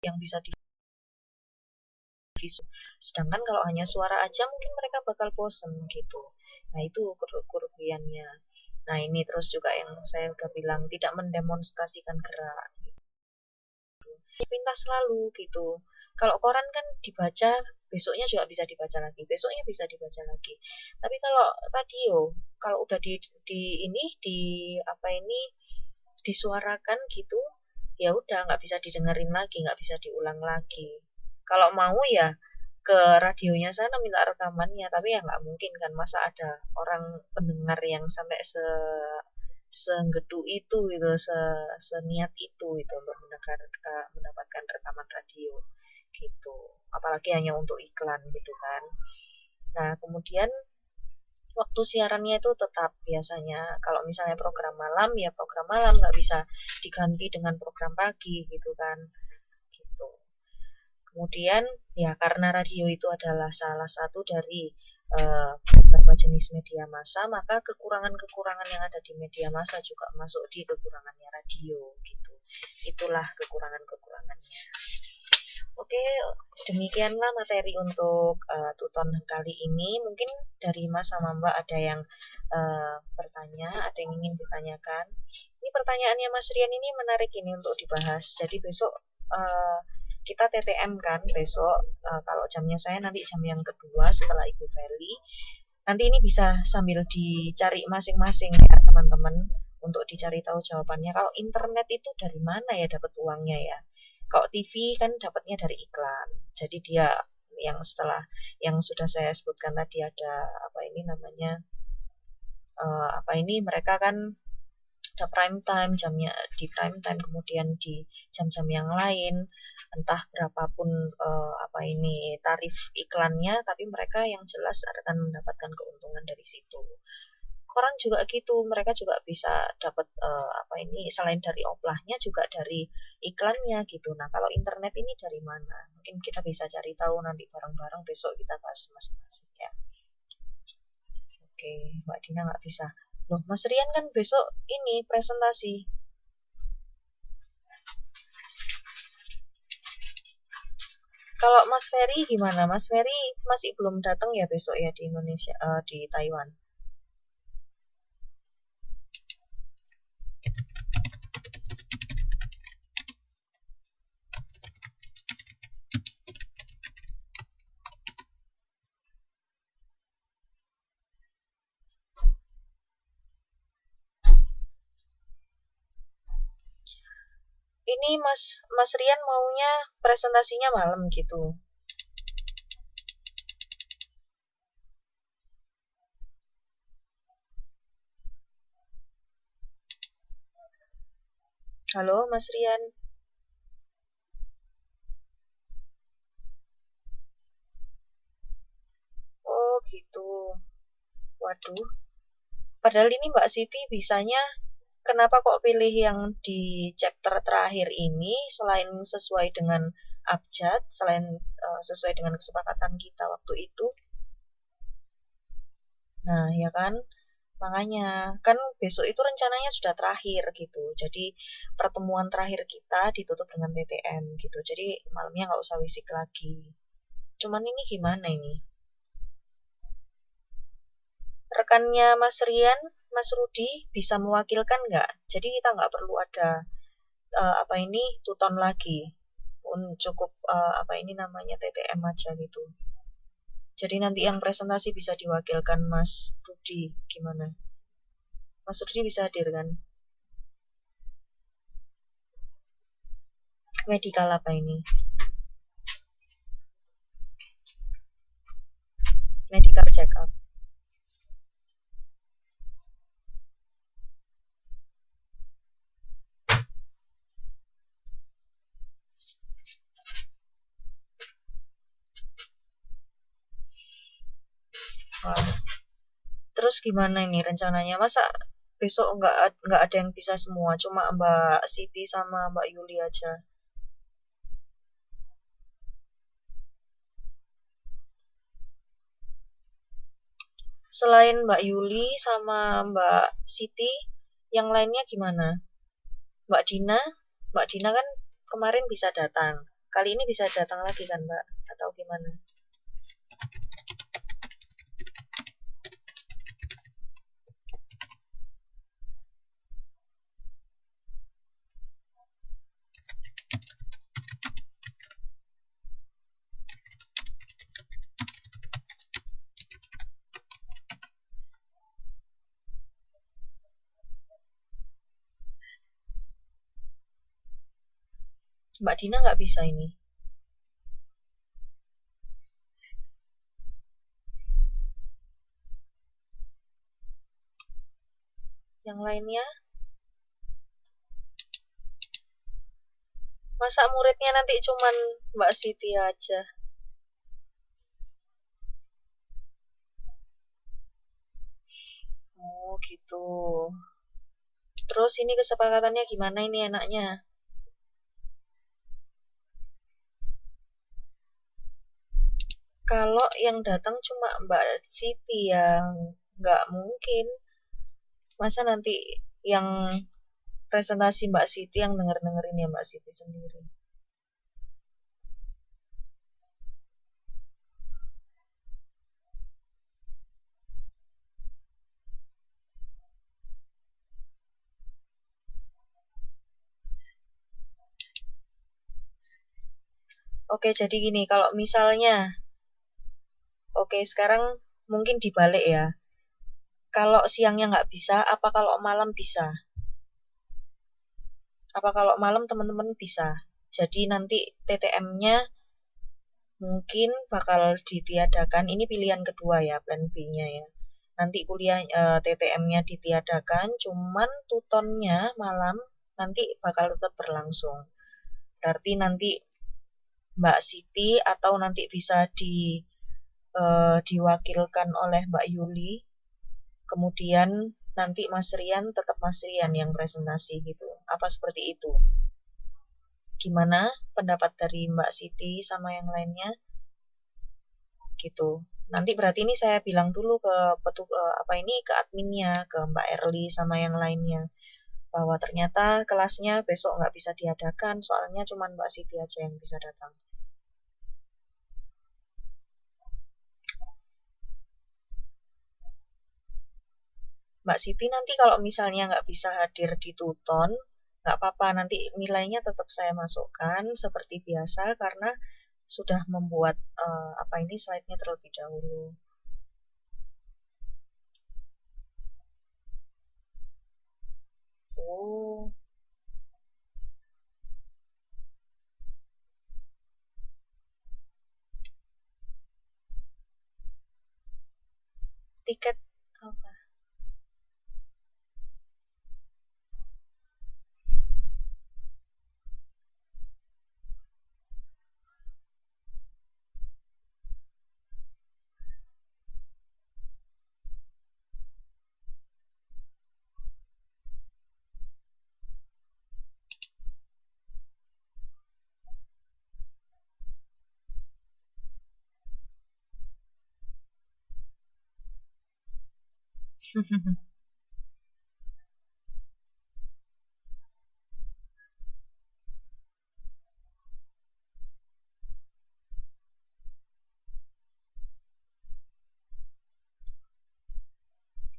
yang bisa di visual. Sedangkan kalau hanya suara aja mungkin mereka bakal bosen gitu. Nah itu kerugiannya. Nah ini terus juga yang saya udah bilang, tidak mendemonstrasikan gerak gitu. Pintas selalu gitu. Kalau koran kan dibaca, besoknya juga bisa dibaca lagi, besoknya bisa dibaca lagi. Tapi kalau radio, kalau udah disuarakan gitu, ya udah nggak bisa didengerin lagi, nggak bisa diulang lagi. Kalau mau ya ke radionya sana minta rekamannya, tapi ya nggak mungkin kan, masa ada orang pendengar yang sampai senggedu itu gitu, seniat itu untuk mendapatkan rekaman radio gitu. Apalagi hanya untuk iklan gitu kan. Nah, kemudian waktu siarannya itu tetap biasanya, kalau misalnya program malam ya program malam, nggak bisa diganti dengan program pagi gitu kan. Gitu. Kemudian ya karena radio itu adalah salah satu dari beberapa jenis media massa, maka kekurangan-kekurangan yang ada di media massa juga masuk di kekurangannya radio gitu. Itulah kekurangan-kekurangannya. Oke, demikianlah materi untuk tuton kali ini. Mungkin dari Mas sama Mbak ada yang bertanya, ada yang ingin ditanyakan. Ini pertanyaannya Mas Rian ini menarik ini untuk dibahas. Jadi besok kita TTM kan besok, kalau jamnya saya nanti jam yang kedua setelah Ibu Feli. Nanti ini bisa sambil dicari masing-masing ya teman-teman, untuk dicari tahu jawabannya. Kalau internet itu dari mana ya dapat uangnya ya? Kalau TV kan dapatnya dari iklan. Jadi dia yang setelah yang sudah saya sebutkan tadi, ada apa ini namanya, mereka kan ada prime time, jamnya di prime time, kemudian di jam-jam yang lain entah berapapun tarif iklannya, tapi mereka yang jelas akan mendapatkan keuntungan dari situ. Koran juga gitu, mereka juga bisa dapat selain dari oplahnya juga dari iklannya gitu. Nah, kalau internet ini dari mana? Mungkin kita bisa cari tahu nanti bareng-bareng, besok kita bahas masing-masing ya. Oke, Mbak Dina nggak bisa. Loh, Mas Rian kan besok ini presentasi. Kalau Mas Ferry gimana? Mas Ferry masih belum datang ya besok ya di Indonesia, di Taiwan. Ini Mas Rian maunya presentasinya malam gitu. Halo Mas Rian. Oh gitu. Waduh. Padahal ini Mbak Siti bisanya, kenapa kok pilih yang di chapter terakhir ini, selain sesuai dengan abjad, selain sesuai dengan kesepakatan kita waktu itu. Nah, ya kan? Makanya, kan besok itu rencananya sudah terakhir gitu. Jadi, pertemuan terakhir kita ditutup dengan TTM gitu. Jadi, malamnya nggak usah wisik lagi. Cuman ini gimana ini? Rekannya Mas Rian, Mas Rudi, bisa mewakilkan nggak? Jadi kita nggak perlu ada tuton lagi. Cukup TTM aja gitu. Jadi nanti yang presentasi bisa diwakilkan Mas Rudi, gimana? Mas Rudi bisa hadir kan? Medical apa ini? Medical check up. Wah. Terus gimana ini rencananya? Masa besok nggak ada yang bisa semua, cuma Mbak Siti sama Mbak Yuli aja? Selain Mbak Yuli sama Mbak Siti, yang lainnya gimana? Mbak Dina kan kemarin bisa datang. Kali ini bisa datang lagi kan Mbak? Atau gimana? Mbak Dina nggak bisa ini. Yang lainnya? Masa muridnya nanti cuman Mbak Siti aja? Oh gitu. Terus ini kesepakatannya gimana ini enaknya? Kalau yang datang cuma Mbak Siti yang nggak mungkin. Masa nanti yang presentasi Mbak Siti yang denger-dengerin ya Mbak Siti sendiri. Oke, jadi gini, kalau misalnya, oke sekarang mungkin dibalik ya. Kalau siangnya nggak bisa, apa kalau malam bisa? Apa kalau malam teman-teman bisa? Jadi nanti TTM-nya mungkin bakal ditiadakan. Ini pilihan kedua ya, plan B-nya ya. Nanti kuliah TTM-nya ditiadakan, cuman tutonnya malam nanti bakal tetap berlangsung. Berarti nanti Mbak Siti atau nanti bisa diwakilkan oleh Mbak Yuli. Kemudian nanti Mas Rian tetap Mas Rian yang presentasi gitu. Apa seperti itu? Gimana pendapat dari Mbak Siti sama yang lainnya? Gitu. Nanti berarti ini saya bilang dulu ke ke adminnya, ke Mbak Erli sama yang lainnya, bahwa ternyata kelasnya besok nggak bisa diadakan, soalnya cuma Mbak Siti aja yang bisa datang. Mbak Siti nanti kalau misalnya nggak bisa hadir di Tuton, nggak apa-apa, nanti nilainya tetap saya masukkan seperti biasa karena sudah membuat slide-nya terlebih dahulu. Oh, tiket apa?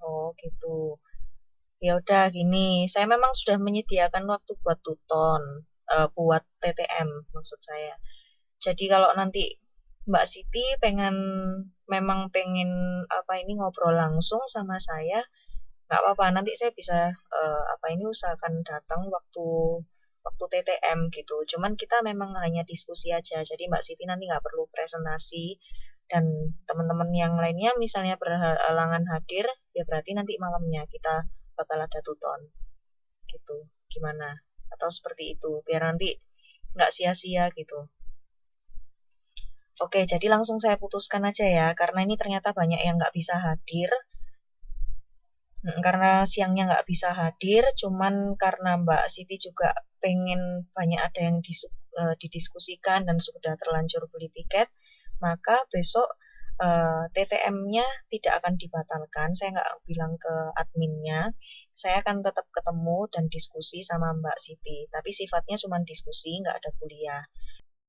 Oh, gitu. Ya udah gini, saya memang sudah menyediakan waktu buat Tuton, buat TTM maksud saya. Jadi kalau nanti Mbak Siti memang pengen ngobrol langsung sama saya, nggak apa-apa. Nanti saya bisa usahakan datang waktu waktu TTM gitu. Cuman kita memang hanya diskusi aja. Jadi Mbak Siti nanti nggak perlu presentasi dan teman-teman yang lainnya misalnya berhalangan hadir, ya berarti nanti malamnya kita bakal ada tuton gitu. Gimana? Atau seperti itu, biar nanti nggak sia-sia gitu. Oke, jadi langsung saya putuskan aja ya, karena ini ternyata banyak yang nggak bisa hadir. Karena siangnya nggak bisa hadir, cuman karena Mbak Siti juga pengen banyak ada yang didiskusikan dan sudah terlanjur beli tiket, maka besok TTM-nya tidak akan dibatalkan. Saya nggak bilang ke adminnya, saya akan tetap ketemu dan diskusi sama Mbak Siti, tapi sifatnya cuma diskusi, nggak ada kuliah.